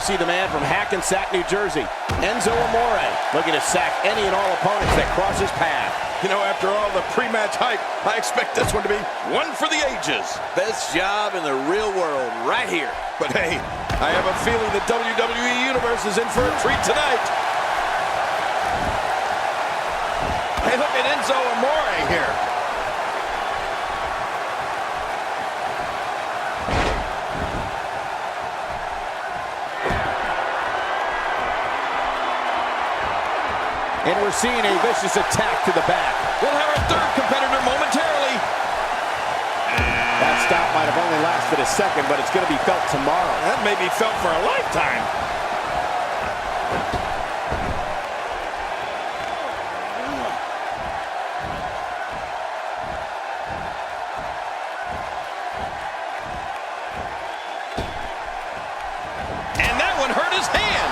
see the man from Hackensack, New Jersey, Enzo Amore, looking to sack any and all opponents that cross his path. You know, after all the pre-match hype, I expect this one to be one for the ages. Best job in the real world right here. But hey, I have a feeling the WWE Universe is in for a treat tonight. Hey, look at Enzo Amore here. And we're seeing a vicious attack to the back. We'll have our third competitor momentarily. That stop might have only lasted a second, but it's going to be felt tomorrow. That may be felt for a lifetime. And that one hurt his hand.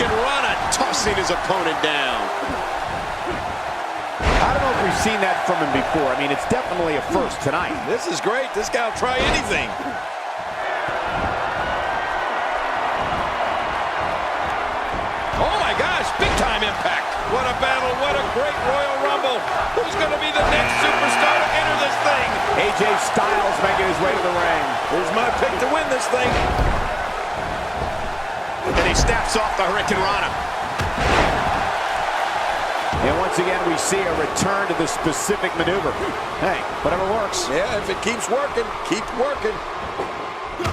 Rana tossing his opponent down. I don't know if we've seen that from him before. I mean, it's definitely a first tonight. This is great. This guy will try anything. Oh my gosh, big time impact. What a battle, what a great Royal Rumble. Who's going to be the next superstar to enter this thing? AJ Styles making his way to the ring. Here's my pick to win this thing. And he snaps off the Hurricane Rana. And once again, we see a return to the specific maneuver. Hey, whatever works. Yeah, if it keeps working, keep working.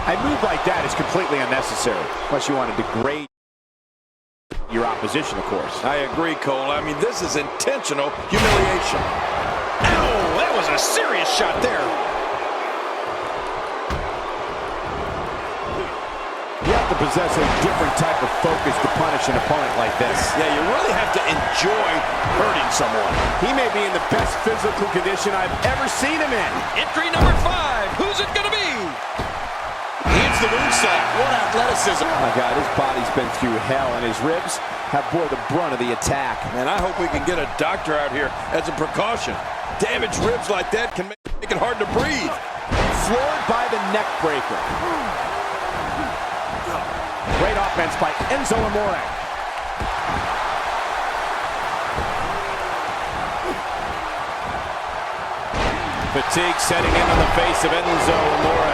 A move like that is completely unnecessary, unless you want to degrade your opposition, of course. I agree, Cole. I mean, this is intentional humiliation. Ow, that was a serious shot there. You have to possess a different type of focus to punish an opponent like this. Yeah, you really have to enjoy hurting someone. He may be in the best physical condition I've ever seen him in. Entry number 5. Who's it going to be? He hits the moonsault. What athleticism. Oh my God, his body's been through hell, and his ribs have bore the brunt of the attack. Man, I hope we can get a doctor out here as a precaution. Damaged ribs like that can make it hard to breathe. Floored by the neck breaker. Great offense by Enzo Amore. Fatigue setting in on the face of Enzo Amore.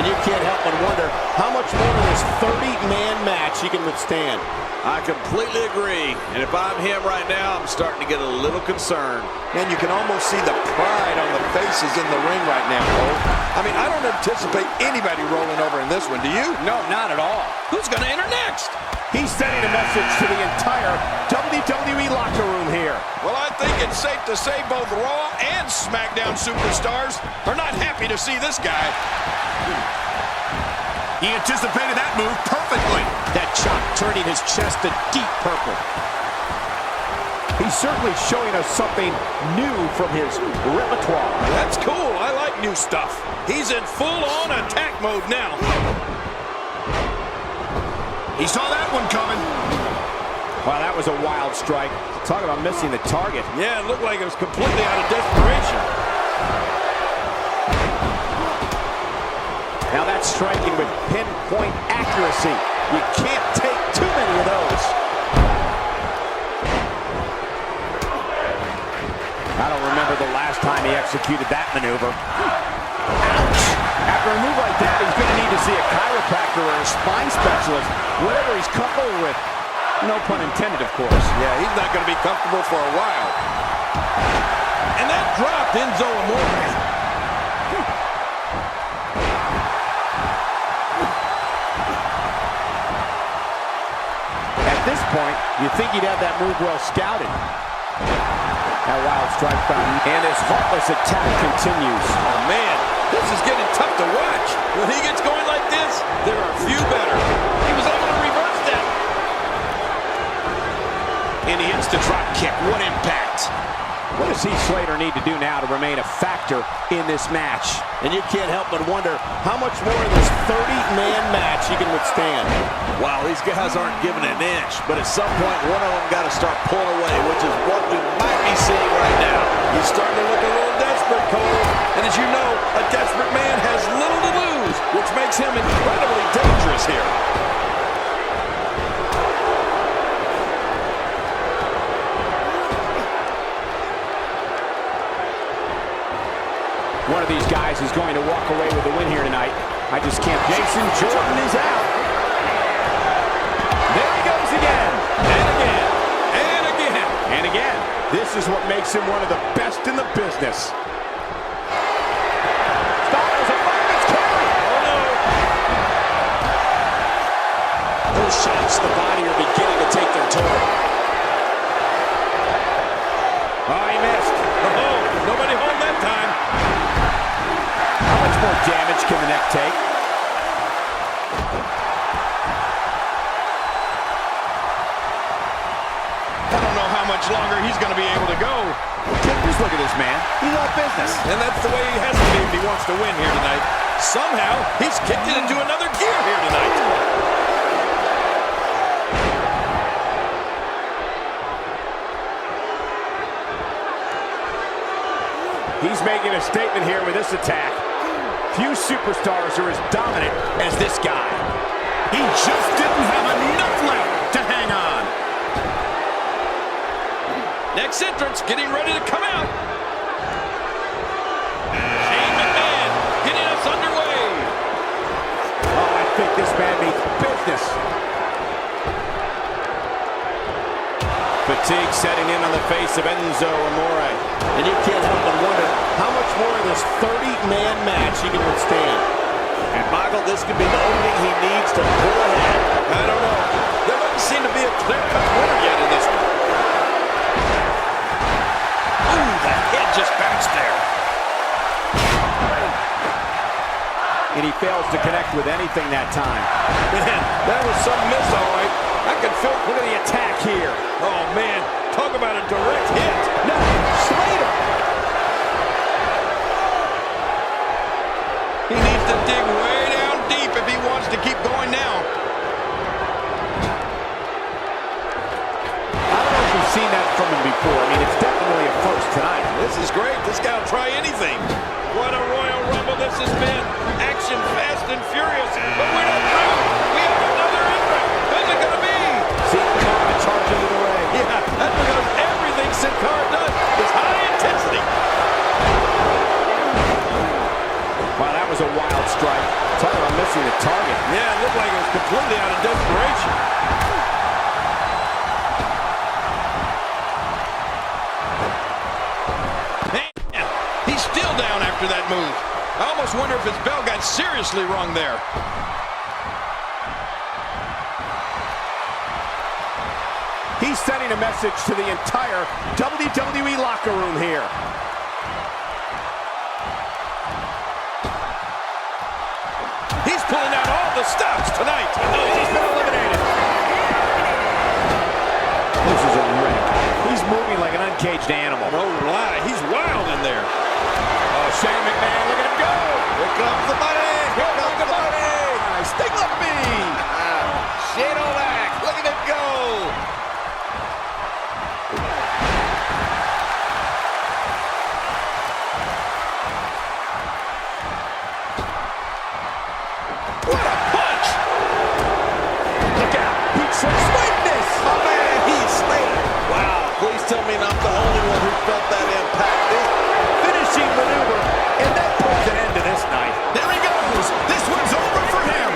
And you can't help but wonder how much more of this 30-man match he can withstand. I completely agree. And if I'm him right now, I'm starting to get a little concerned. And you can almost see the pride on the faces in the ring right now, Cole. I mean, I don't anticipate anybody rolling over in this one, do you? No, not at all. Who's going to enter next? He's sending a message to the entire WWE locker room here. Well, I think it's safe to say both Raw and SmackDown superstars are not happy to see this guy. He anticipated that move perfectly. That chop turning his chest a deep purple. He's certainly showing us something new from his repertoire. That's cool. I like new stuff. He's in full-on attack mode now. He saw that one coming. Wow, that was a wild strike. Talk about missing the target. Yeah, it looked like it was completely out of desperation. Now that's striking with pinpoint accuracy. You can't take too many of those. I don't remember the last time he executed that maneuver. Ouch! After a move like that, he's going to need to see a chiropractor or a spine specialist, whatever he's comfortable with. No pun intended, of course. Yeah, he's not going to be comfortable for a while. And that dropped Enzo Amore. At this point, you think he'd have that move well scouted. That wild strike found, and his heartless attack continues. Oh, man, this is getting tough to watch. When he gets going like this, there are few better. He was able to reverse that. And he hits the drop kick. What impact. What does Heath Slater need to do now to remain a factor in this match? And you can't help but wonder how much more of this 30-man match he can withstand. Wow, these guys aren't giving an inch, but at some point, one of them got to start pulling away, which is what we might be seeing right now. He's starting to look a little desperate, Cole. And as you know, makes him incredibly dangerous here. One of these guys is going to walk away with the win here tonight. I just can't. Jason Jordan is out. There he goes again. And again. And again. And again. This is what makes him one of the best in the business. Styles, a fireman's carry. Oh, no. Those shots to the body are beginning to take their toll. Oh, he missed. Oh, nobody home that time. How much more damage can the neck take? I don't know how much longer he's going to be able to go. Just look at this man. He's all business. And that's the way he has to be if he wants to win here tonight. Somehow, he's kicked it into another gear here tonight. He's making a statement here with this attack. Few superstars are as dominant as this guy. He just didn't have enough left to hang on. Next entrance getting ready to come out. Shane McMahon getting us underway. Oh, I think this man means business. Fatigue setting in on the face of Enzo Amore. And you can't help but wonder how much more of this 30-man match he can withstand. And Michael, this could be the opening he needs to pull ahead. I don't know. There doesn't seem to be a clear-cut winner yet in this one. Ooh, the head just bounced there. And he fails to connect with anything that time. Man, that was some miss, all right. I can feel. Look at the attack here. Oh, man. Talk about a direct hit. No, Slater. He needs to dig way down deep if he wants to keep going now. I don't know if we've seen that from him before. I mean, it's definitely a first tonight. This is great. This guy will try anything. What a Royal Rumble this has been. Action fast and furious. But we're not through. We have another entrant. Who's it going to be? See the car charge into the ring. Yeah, that's because everything Sin Cara does is high intensity. Wow, that was a wild strike. Talk about missing the target. Yeah, it looked like it was completely out of desperation. Man, he's still down after that move. I almost wonder if his bell got seriously wrong there. He's sending a message to the entire WWE locker room here. He's pulling out all the stops tonight. He's been eliminated. This is a wreck. He's moving like an uncaged animal. No lie, he's wild in there. Oh, Shane McMahon, look at him go. Here comes the money. Here comes the money. Sting up me. Shane O'Mac, look at him go. What a punch! Look out. He's so sweetness. Oh, man, he's slayed. Wow, please tell me I'm the only one who felt that impact. This Finishing maneuver. And that puts an end to this night. There he goes! This one's over for him!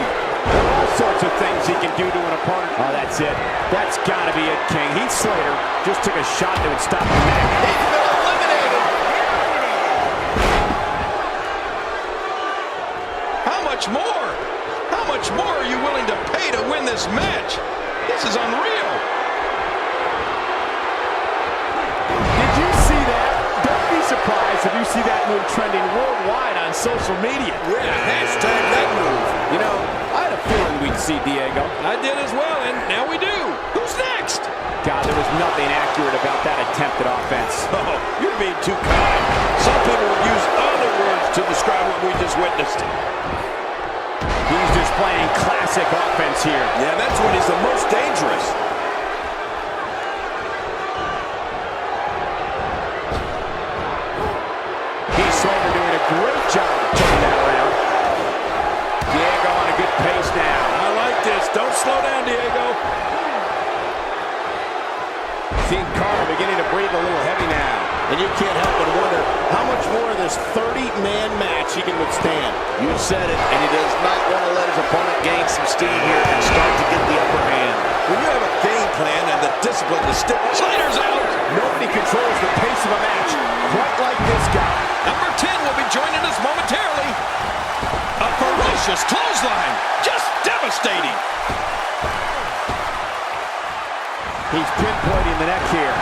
There are all sorts of things he can do to an opponent. Oh, that's it. That's got to be it, King. Heath Slater just took a shot that would stop the neck. He's been eliminated. How much more? How much more are you willing to pay to win this match? This is unreal. Did you see that? Don't be surprised if you see that move trending worldwide on social media. Yeah, hashtag that move. You know, I had a feeling we'd see Diego. I did as well, and now we do. Who's next? God, there was nothing accurate about that attempted offense. Oh, you're being too kind. Some people would use other words to describe what we just witnessed. He's displaying classic offense here. Yeah, that's when he's the most dangerous. Heath Slater doing a great job of turning that around. Diego breathing a little heavy now. And you can't help but wonder how much more of this 30-man match he can withstand. You said it, and he does not want to let his opponent gain some steam here and start to get the upper hand. When you have a game plan and the discipline to stick, Slider's out. Nobody controls the pace of a match quite like this guy. Number 10 will be joining us momentarily. A ferocious clothesline, just devastating. He's pinpointing the neck here.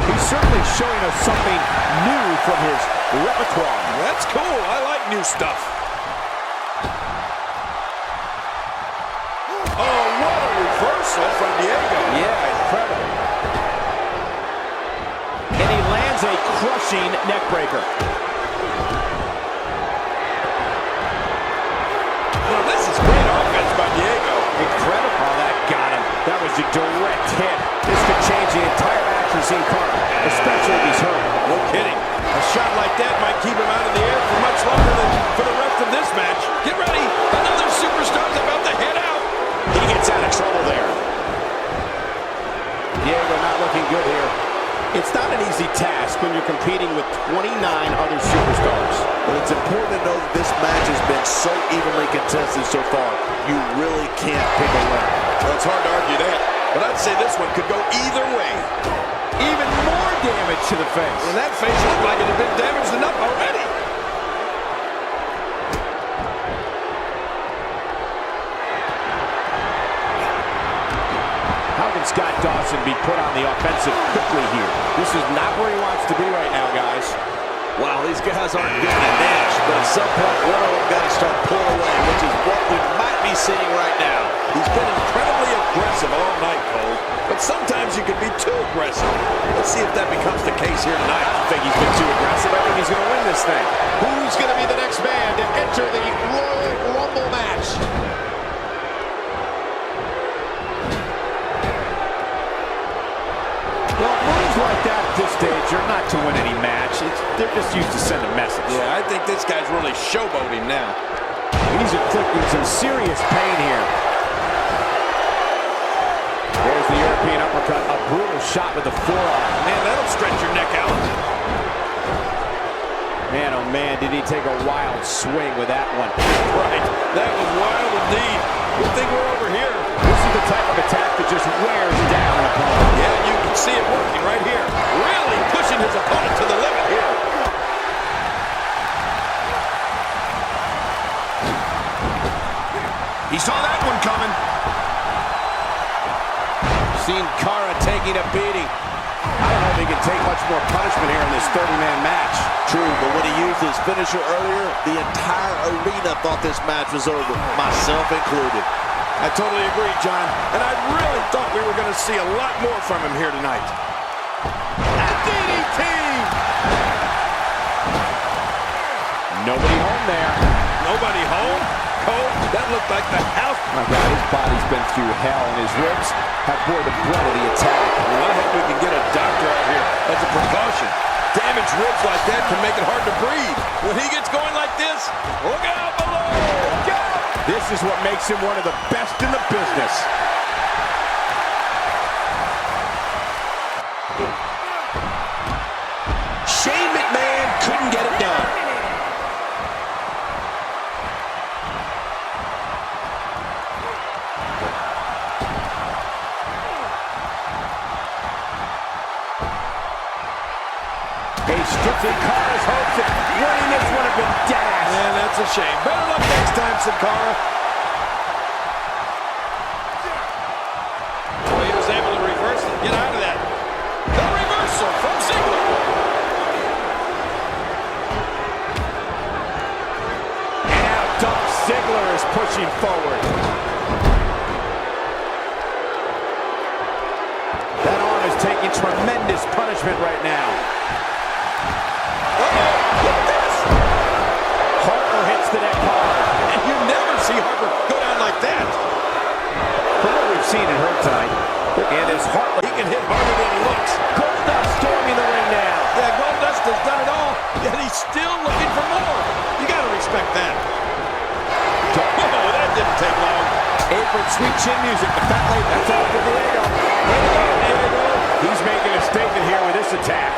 He's certainly showing us something new from his repertoire. That's cool. I like new stuff. Oh, what a reversal from Diego. Yeah, incredible. And he lands a crushing neck breaker. Now, this is great offense by Diego. Incredible. Oh, that got him. That was a direct hit. This could change the entire action scene card, especially if he's hurt. No kidding. A shot like that might keep him out of the air for much longer than for the rest of this match. Get ready. Another superstar's about to head out. He gets out of trouble there. Diego not looking good here. It's not an easy task when you're competing with 29 other superstars. But it's important to know that this match has been so evenly contested so far. You really can't pick a winner. Well, it's hard to argue that, but I'd say this one could go either way. Even more damage to the face. And that face looked like it had been damaged enough already. How can Scott Dawson be put on the offensive quickly here? This is not where he wants to be right now, guys. Wow, these guys aren't getting a dash, but at some point, one of them got to start pulling away, which is what we might be seeing right now. He's been incredibly aggressive all night, Cole, but sometimes you can be too aggressive. Let's see if that becomes the case here tonight. I don't think he's been too aggressive. I think he's going to win this thing. Who's going to be the next man to enter the Royal Rumble match? Well, moves like that at this stage are not to win any match. They're just used to send a message. Yeah, I think this guy's really showboating now. He's inflicting some serious pain here. There's the European uppercut. A brutal shot with the forearm. Man, that'll stretch your neck out. Man, oh man, did he take a wild swing with that one. Right, that was wild indeed. Good thing we're over here. This is the type of attack that just wears down an opponent. Yeah, you can see it working right here. Really pushing his opponent to the limit here. He saw that one coming. Seen Cara taking a beating. I don't know if he can take much more punishment here in this 30-man match. True, but when he used his finisher earlier, the entire arena thought this match was over, myself included. I totally agree, John. And I really thought we were going to see a lot more from him here tonight. A DDT! Nobody home there. Nobody home? Cole, that looked like the house. My God, his body's been through hell, and his ribs have bore the brunt of the attack. Well, I hope we can get a doctor out here as a precaution. Damaged ribs like that can make it hard to breathe. When he gets going like this, look out below! Look out! This is what makes him one of the best in the business. Shane McMahon couldn't get it done. Stripping Cara's hopes of winning this one have been dashed. Man, that's a shame. Better luck next time, Sin Cara. Well, he was able to reverse and get out of that. The reversal from Ziggler. And now Dolph Ziggler is pushing forward. That arm is taking tremendous punishment right now. The neck hard. And you never see Harper go down like that. From what we've seen and heard tonight, and his heart, he can hit harder than he looks. Goldust storming the ring now. Yeah, Goldust has done it all, yet he's still looking for more. You got to respect that. Oh, that didn't take long. Apron sweet chin music. The fat lady. That's all for Diego. Way to go, Diego. He's making a statement here with this attack.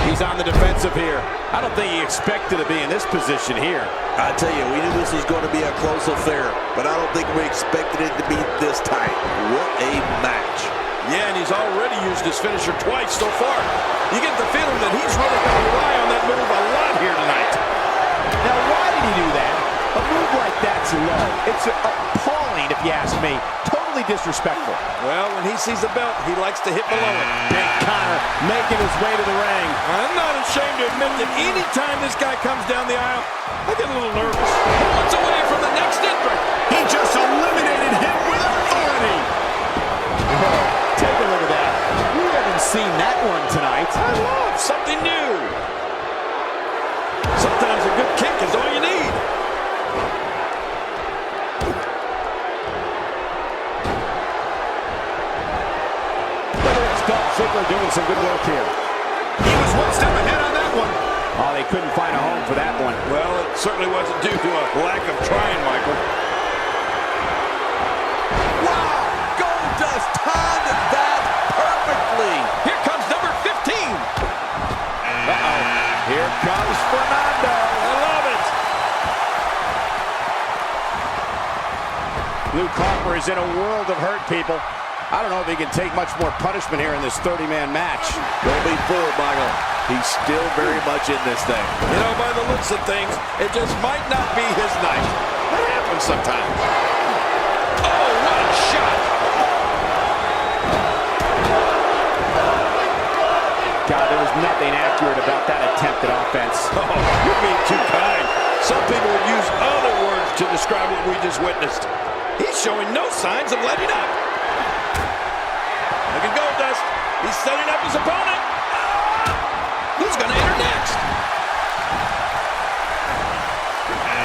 He's on the defensive here. I don't think he expected to be in this position here. I tell you, we knew this was going to be a close affair, but I don't think we expected it to be this tight. What a match. Yeah, and he's already used his finisher twice so far. You get the feeling that he's really going to rely on that move a lot here tonight. Now, why did he do that? A move like that's low. It's appalling, if you ask me. Totally disrespectful. Well, when he sees the belt, he likes to hit below it. Big Connor making his way to the ring. I'm not ashamed to admit that any time this guy comes down the aisle, I get a little nervous. Moments away from the next entrant. He just eliminated him with authority. Whoa, take a look at that. We haven't seen that one tonight. I love something new. Sometimes a good kick is all you need. Ziggler doing some good work here. He was one step ahead on that one. Oh, they couldn't find a home for that one. Well, it certainly wasn't due to a lack of trying, Michael. Wow! Goldust timed that perfectly. Here comes number 15. Uh-oh. Here comes Fernando. I love it. Luke Harper is in a world of hurt, people. I don't know if he can take much more punishment here in this 30-man match. Don't be fooled, Michael. He's still very much in this thing. You know, by the looks of things, it just might not be his night. That happens sometimes. Oh, what a shot! God, there was nothing accurate about that attempted offense. Oh, you're being too kind. Some people would use other words to describe what we just witnessed. He's showing no signs of letting up. Look at Goldust. He's setting up his opponent. Who's going to enter next?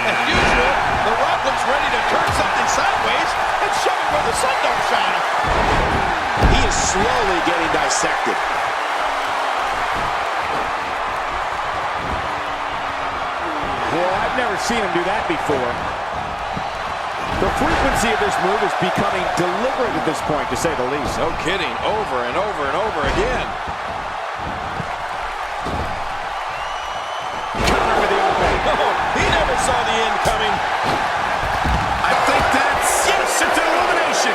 As usual, The Rock looks ready to turn something sideways and shove it where the sun don't shine. He is slowly getting dissected. Well, I've never seen him do that before. The frequency of this move is becoming deliberate at this point, to say the least. No kidding. Over and over and over again. Connor with the opening. Oh, he never saw the end coming. I think that's... Yes, it's an elimination.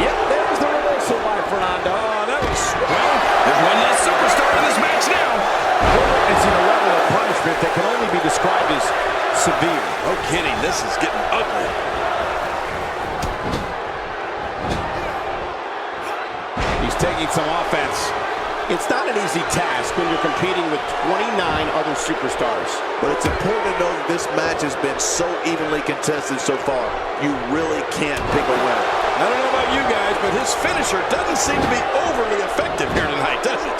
Yep, there's the reversal by Fernando. Oh, that was... Well, there's one less superstar in this match now. We're witnessing a level of punishment that can only be described as severe. No kidding, this is getting ugly. He's taking some offense. It's not an easy task when you're competing with 29 other superstars. But it's important to know that this match has been so evenly contested so far. You really can't pick a winner. I don't know about you guys, but his finisher doesn't seem to be overly effective here tonight, does it?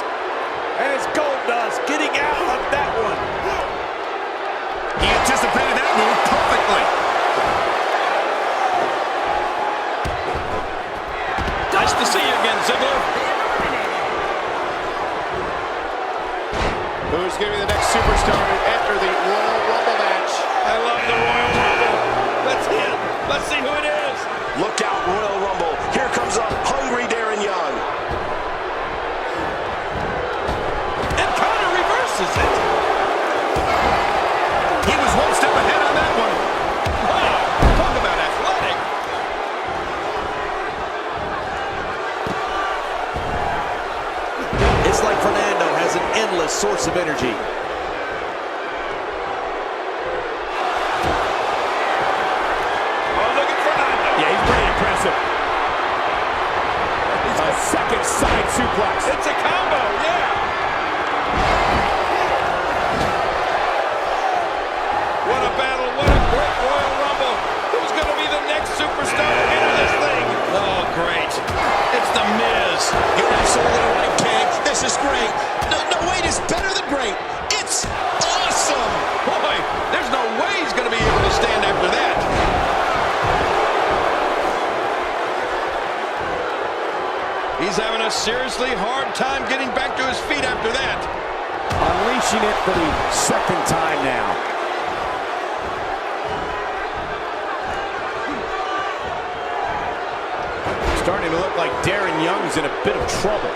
And it's Goldust getting out of that one. He anticipated that move perfectly. Nice to see you again, Ziggler. Who's going to be the next superstar to enter the Royal Rumble match? I love the Royal Rumble. That's him. Let's see who it is. Look out, Royal Rumble. Here comes a hungry Darren Young. And Connor reverses it. He was one step ahead on that one. Wow, talk about athletic. It's like Fernando has an endless source of energy. Oh, look at Fernando. Yeah, he's pretty impressive. A second side suplex. It's a combo, yeah. What a battle, what a great Royal Rumble. Who's going to be the next superstar to enter this thing? Oh, great. It's The Miz. You're absolutely right, King. This is great. No, wait, it's better than great. It's awesome. Boy, there's no way he's going to be able to stand after that. He's having a seriously hard time getting back to his feet after that. Unleash unleashing it for the second time now. Starting to look like Darren Young's in a bit of trouble.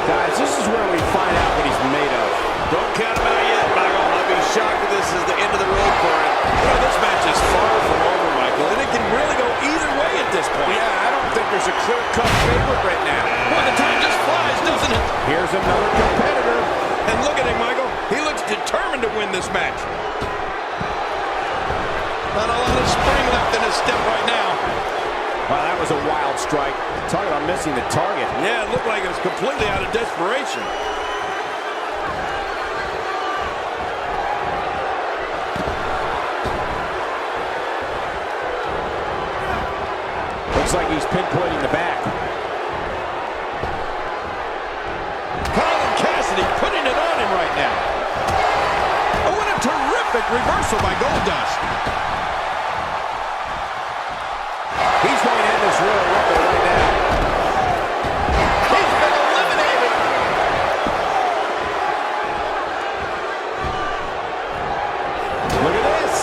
Guys, this is where we find out what he's made of. Don't count him out yet, Michael. I'd be shocked if this is the end of the road for him. You know, this match is far from over, Michael, and it can really go either way at this point. Yeah, I don't think there's a clear-cut favorite right now. Boy, the time just flies, doesn't it? Here's another competitor. And look at him, Michael. He looks determined to win this match. Not a lot of spring left in his step right now. Wow, that was a wild strike. Talk about missing the target. Yeah, it looked like it was completely out of desperation. Looks like he's pinpointing the back. Colin Cassidy putting it on him right now. Oh, what a terrific reversal by Goldust. He's going to end this Royal Rumble right now. He's been eliminated. Look at this.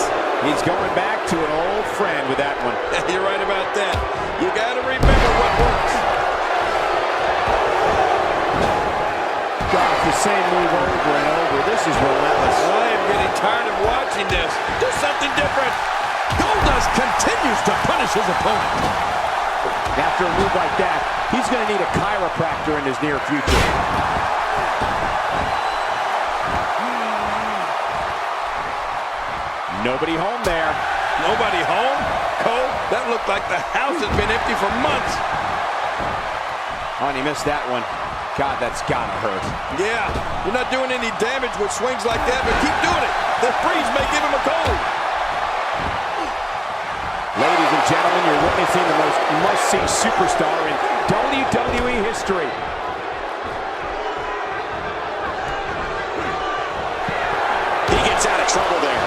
He's going back to an old friend with that one. You're right about that. You got to remember what works. Gosh, the same move over and over. This is relentless. I am getting tired of watching this. Do something different. Goldust continues to punish his opponent. After a move like that, he's going to need a chiropractor in his near future. Nobody home there. Nobody home? Cole, that looked like the house has been empty for months. Oh, and he missed that one. God, that's gotta hurt. Yeah, you're not doing any damage with swings like that, but keep doing it. The freeze may give him a cold. Ladies and gentlemen, you're witnessing the most must-see superstar in WWE history. He gets out of trouble there.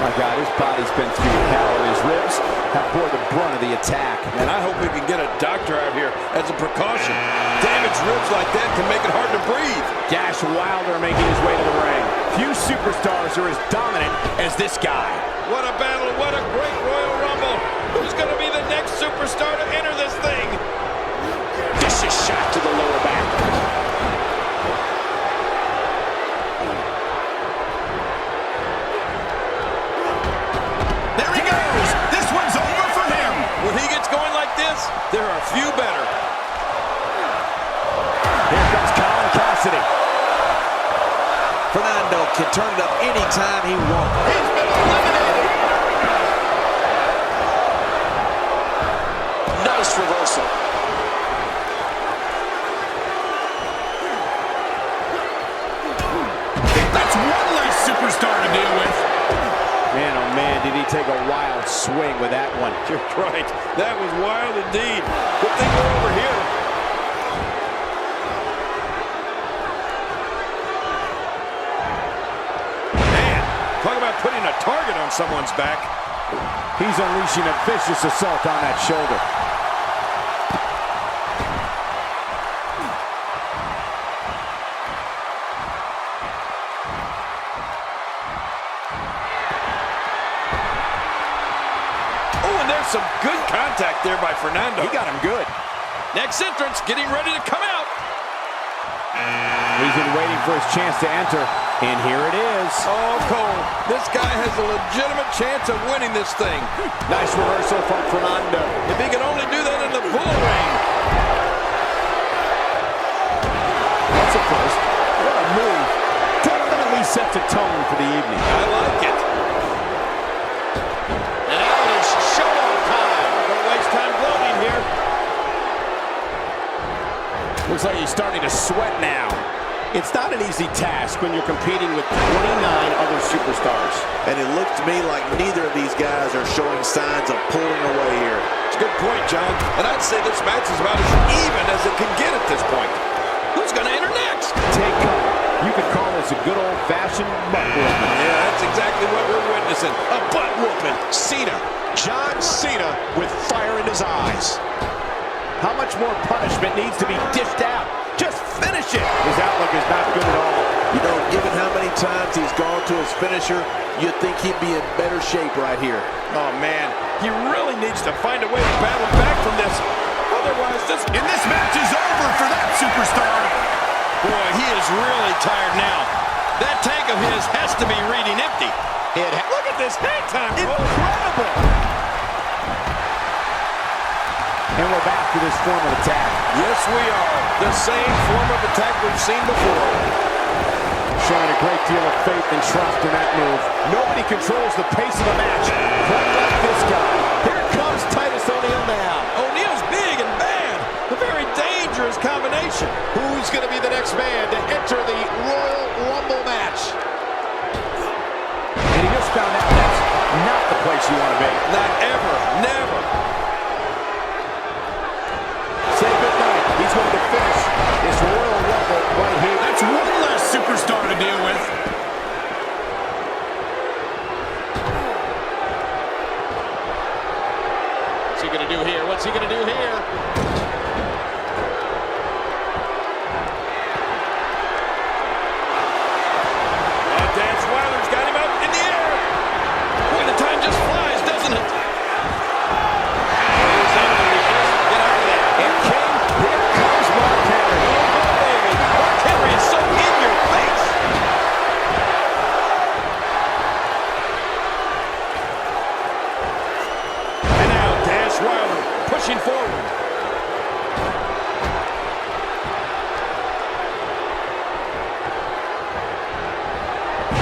My God, his body's been through hell, and his ribs have bore the brunt of the attack. And I hope we can get a doctor out here as a precaution. Damaged ribs like that can make it hard to breathe. Dash Wilder making his way to the ring. Few superstars are as dominant as this guy. What a battle, what a great Royal Rumble. Who's going to be the next superstar to enter this thing? Vicious shot to the lower back. There he goes. This one's over for him. When he gets going like this, there are few better. Here comes Colin Cassidy. Fernando can turn it up anytime he wants. He's been eliminated. Nice reversal. That's one less superstar to deal with. Man, oh man, did he take a wild swing with that one. You're right. That was wild indeed. Good thing we're over here. Man, talk about putting a target on someone's back. He's unleashing a vicious assault on that shoulder. Some good contact there by Fernando. He got him good. Next entrance, getting ready to come out. He's been waiting for his chance to enter, and here it is. Oh, Cole, this guy has a legitimate chance of winning this thing. Nice reversal from Fernando. If he can only do that in the bull ring. That's a first. What a move. Definitely sets a tone for the evening. I like it. Looks like he's starting to sweat now. It's not an easy task when you're competing with 29 other superstars. And it looks to me like neither of these guys are showing signs of pulling away here. It's a good point, John. And I'd say this match is about as even as it can get at this point. Who's going to enter next? Take cover. You could call this a good old-fashioned butt whooping. Yeah, that's exactly what we're witnessing. A butt whooping. Cena. John Cena with fire in his eyes. How much more punishment needs to be dished out? Just finish it. His outlook is not good at all. You know, given how many times he's gone to his finisher, you'd think he'd be in better shape right here. Oh, man. He really needs to find a way to battle back from this. Otherwise, this match is over for that superstar. Boy, he is really tired now. That tank of his has to be reading empty. Look at this hang time. Incredible. And we're back to this form of attack. Yes, we are. The same form of attack we've seen before. Showing a great deal of faith and trust in that move. Nobody controls the pace of the match quite like this guy. Here comes Titus O'Neil now. O'Neil's big and bad. A very dangerous combination. Who's going to be the next man to enter the Royal Rumble match? And he just found out that's not the place you want to be. Not ever. Never. Say goodnight. He's going to finish this Royal Rumble right here. That's one less superstar to deal with. What's he going to do here? What's he going to do here? Dance Wilder's got him up in the air. Boy, the time just flies, doesn't it? Get out of there. And King, here comes Mark Henry. Oh, baby. Mark Henry is so in your face. And now Dance Wilder pushing forward.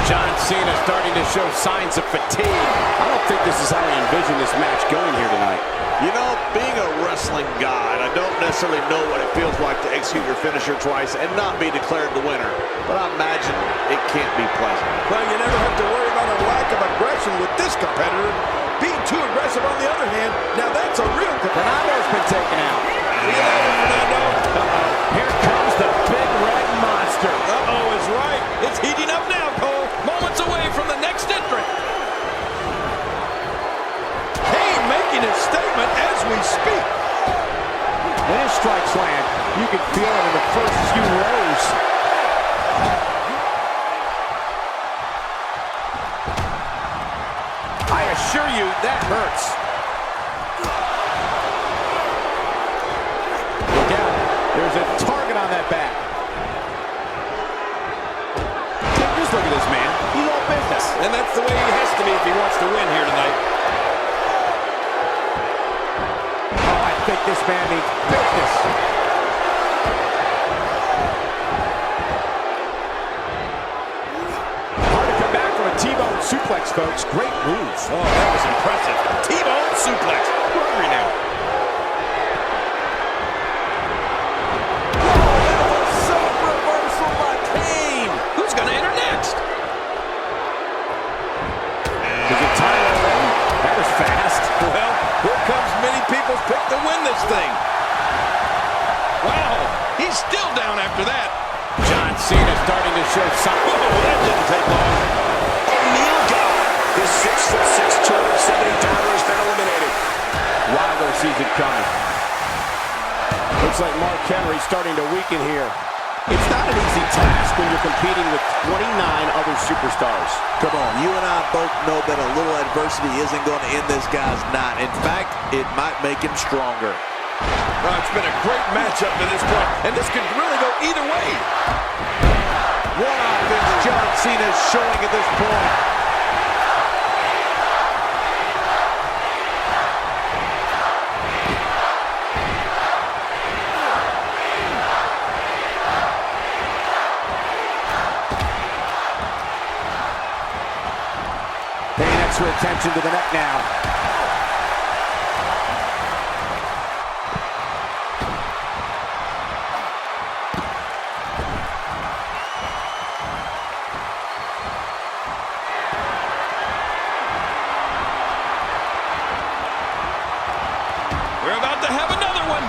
John Cena starting to show signs of fatigue. I don't think this is how he envisioned this match going here tonight. You know, being a wrestling god, I don't necessarily know what it feels like to execute your finisher twice and not be declared the winner. But I imagine it can't be pleasant. Well, you never have to worry about a lack of aggression with this competitor. Being too aggressive, on the other hand, now that's a real competitor. Fernando's been taken out. See you later, Fernando. Uh-oh. Here comes the big red monster. Uh-oh is right. It's heating up now, Cole. Moments away from the next entrant. Kane making his statement as we speak. When his strikes land, you can feel it in the first few rows. I assure you, that hurts. Look out. There's a target on that back. Just look at this man. He's all business. And that's the way he has to be if he wants to win here tonight. Oh, I think this man means business. Hard to come back from a T-bone suplex, folks. Great move. Oh, that was impressive. T-bone suplex. We're hungry now. Reversal by Kane. Who's going to enter next? Is it time already? That was fast. Well, here comes many people's pick to win this thing. Wow, he's still down after that. John Cena starting to show something. Oh, that didn't take long. O'Neil got his 6'6", 270 has been eliminated. Wilder sees it coming. Looks like Mark Henry starting to weaken here. It's not an easy task when you're competing with 29 other superstars. Come on, you and I both know that a little adversity isn't going to end this guy's night. In fact, it might make him stronger. Well, it's been a great matchup to this point, and this could really go either way. What offense John Cena is showing at this point. Paying extra attention to the neck now. We're about to have another one.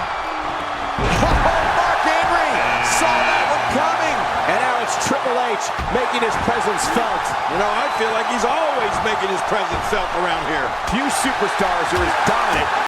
Mark Henry saw that one coming. And now it's Triple H making his presence felt. You know, I feel like he's always making his presence felt around here. Few superstars are as dominant